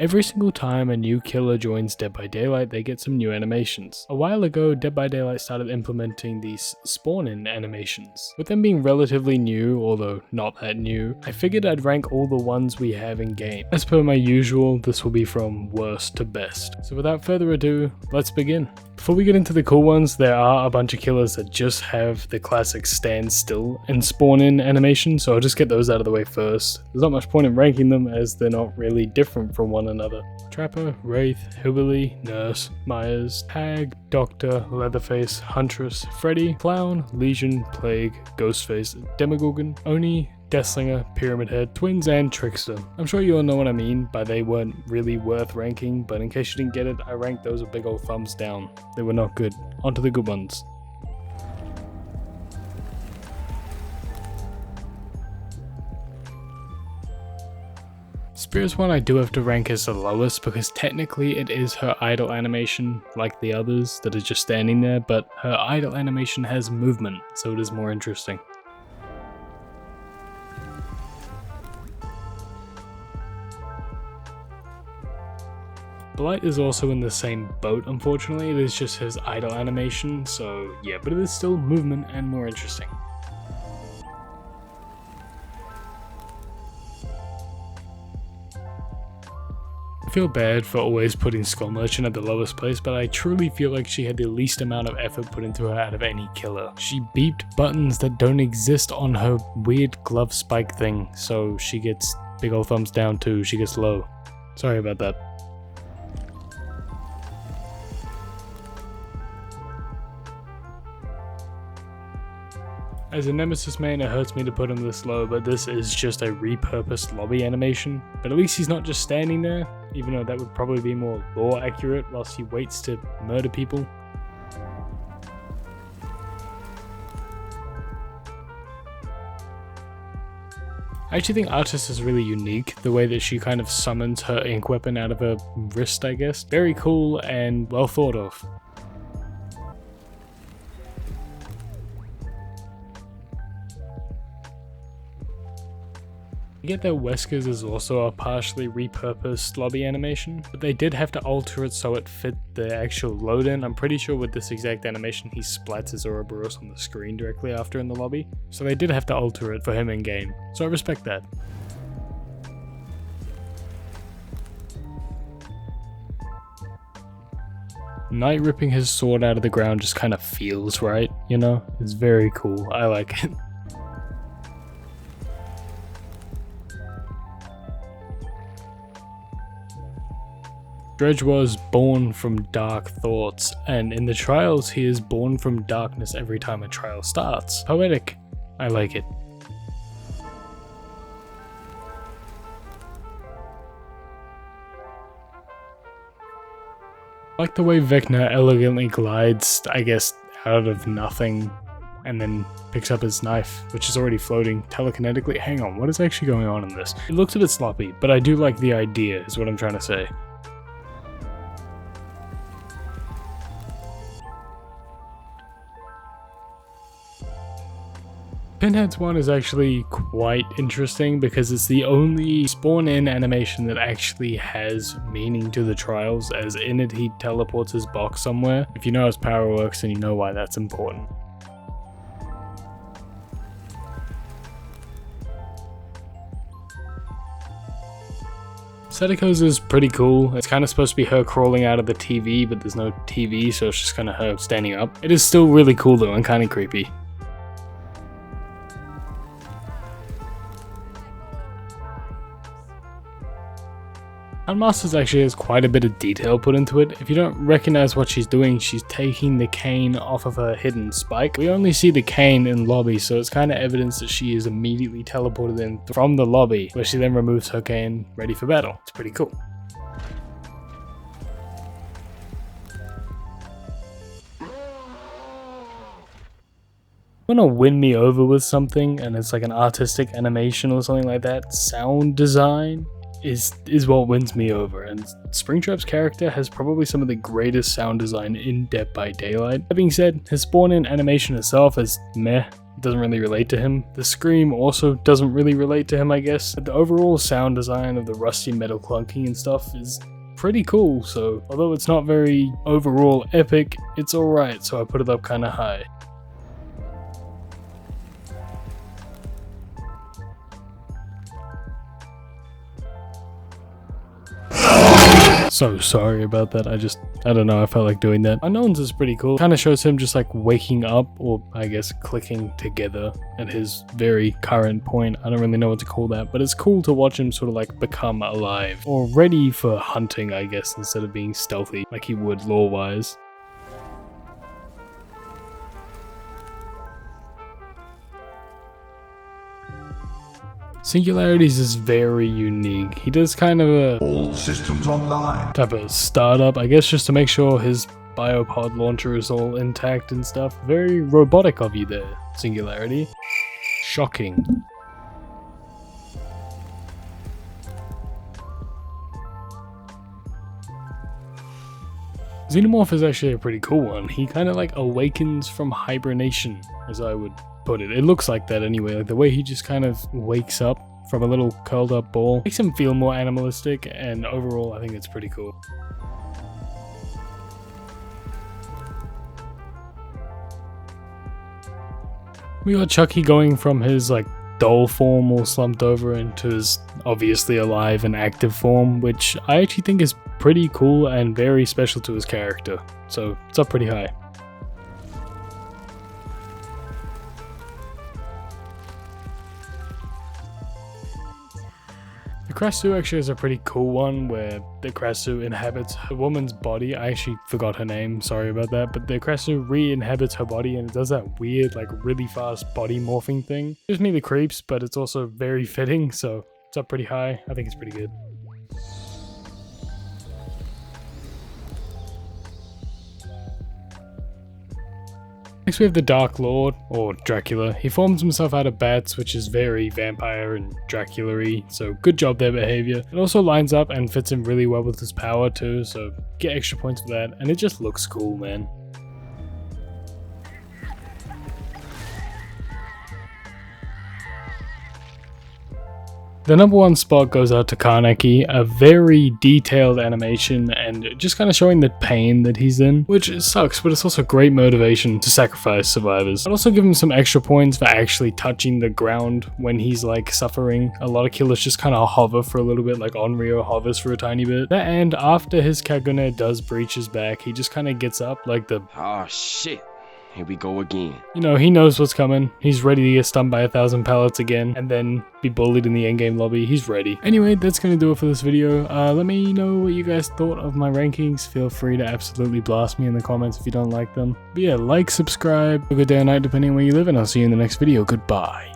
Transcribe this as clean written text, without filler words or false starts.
Every single time a new killer joins Dead by Daylight, they get some new animations. A while ago, Dead by Daylight started implementing these spawn-in animations. With them being relatively new, although not that new, I figured I'd rank all the ones we have in game. As per my usual, this will be from worst to best. So without further ado, let's begin. Before we get into the cool ones, there are a bunch of killers that just have the classic stand still and spawn in animation, so I'll just get those out of the way first. There's not much point in ranking them as they're not really different from one another. Trapper, Wraith, Hillbilly, Nurse, Myers, Hag, Doctor, Leatherface, Huntress, Freddy, Clown, Legion, Plague, Ghostface, Demogorgon, Oni, Deathslinger, Pyramid Head, Twins, and Trickster. I'm sure you all know what I mean by they weren't really worth ranking, but in case you didn't get it, I ranked those with big old thumbs down. They were not good. On to the good ones. Spear's one I do have to rank as the lowest because technically it is her idle animation like the others that are just standing there, but her idle animation has movement, so it is more interesting. Blight is also in the same boat, unfortunately. It is just his idle animation, so yeah, but it is still movement and more interesting. I feel bad for always putting Skull Merchant at the lowest place, but I truly feel like she had the least amount of effort put into her out of any killer. She beeped buttons that don't exist on her weird glove spike thing, so she gets big ol' thumbs down too. She gets low. Sorry about that. As a Nemesis main, it hurts me to put him this low, but this is just a repurposed lobby animation. But at least he's not just standing there, even though that would probably be more lore accurate whilst he waits to murder people. I actually think Artist is really unique, the way that she kind of summons her ink weapon out of her wrist, I guess. Very cool and well thought of. I get that Wesker's is also a partially repurposed lobby animation, but they did have to alter it so it fit the actual load-in. I'm pretty sure with this exact animation he splats his Ouroboros on the screen directly after in the lobby, so they did have to alter it for him in game, so I respect that. Knight ripping his sword out of the ground just kind of feels right, you know? It's very cool, I like it. Dredge was born from dark thoughts, and in the trials he is born from darkness every time a trial starts. Poetic. I like it. I like the way Vecna elegantly glides, I guess, out of nothing, and then picks up his knife, which is already floating telekinetically. Hang on, what is actually going on in this? It looks a bit sloppy, but I do like the idea, is what I'm trying to say. Pinhead's one is actually quite interesting because it's the only spawn-in animation that actually has meaning to the trials, as in it he teleports his box somewhere. If you know how his power works, then you know why that's important. Sadako's is pretty cool. It's kind of supposed to be her crawling out of the TV, but there's no TV, so it's just kind of her standing up. It is still really cool though and kind of creepy. Houndmaster actually has quite a bit of detail put into it. If you don't recognize what she's doing, she's taking the cane off of her hidden spike. We only see the cane in lobby, so it's kind of evidence that she is immediately teleported in from the lobby, where she then removes her cane, ready for battle. It's pretty cool. Want to win me over with something, and it's like an artistic animation or something like that, sound design is what wins me over, and Springtrap's character has probably some of the greatest sound design in Dead by Daylight. That being said, his spawn-in animation itself is meh, it doesn't really relate to him. The scream also doesn't really relate to him, I guess. But the overall sound design of the rusty metal clunking and stuff is pretty cool, so although it's not very overall epic, it's alright, so I put it up kinda high. So sorry about that, I don't know, I felt like doing that. Unknowns is pretty cool. Kinda shows him just like waking up, or I guess clicking together at his very current point. I don't really know what to call that, but it's cool to watch him sort of like become alive. Or ready for hunting, I guess, instead of being stealthy like he would lore-wise. Singularities is very unique. He does kind of a all systems online type of startup, I guess, just to make sure his biopod launcher is all intact and stuff. Very robotic of you there, Singularity. Shocking. Xenomorph is actually a pretty cool one. He kind of like awakens from hibernation, as I would put it. It looks like that anyway, like the way he just kind of wakes up from a little curled up ball. Makes him feel more animalistic, and overall I think it's pretty cool. We got Chucky going from his like doll form all slumped over into his obviously alive and active form, which I actually think is pretty cool and very special to his character, so it's up pretty high. The Krasue actually is a pretty cool one where the Krasue inhabits a woman's body. I actually forgot her name, sorry about that, but the Krasue re-inhabits her body and it does that weird, like really fast body morphing thing. Gives me the creeps, but it's also very fitting, so it's up pretty high. I think it's pretty good. Next we have the Dark Lord, or Dracula. He forms himself out of bats, which is very vampire and Dracula-y, so good job there, behavior. It also lines up and fits in really well with his power too, so get extra points for that, and it just looks cool, man. The number one spot goes out to Kaneki, a very detailed animation and just kind of showing the pain that he's in, which sucks, but it's also great motivation to sacrifice survivors. I'd also give him some extra points for actually touching the ground when he's like suffering. A lot of killers just kind of hover for a little bit, like Onryo hovers for a tiny bit. And after his Kagune does breach his back, he just kind of gets up like the oh shit. Here we go again. You know, he knows what's coming. He's ready to get stunned by 1,000 pallets again and then be bullied in the endgame lobby. He's ready. Anyway, that's going to do it for this video. Let me know what you guys thought of my rankings. Feel free to absolutely blast me in the comments if you don't like them. But yeah, like, subscribe, have a good day or night depending on where you live, and I'll see you in the next video. Goodbye.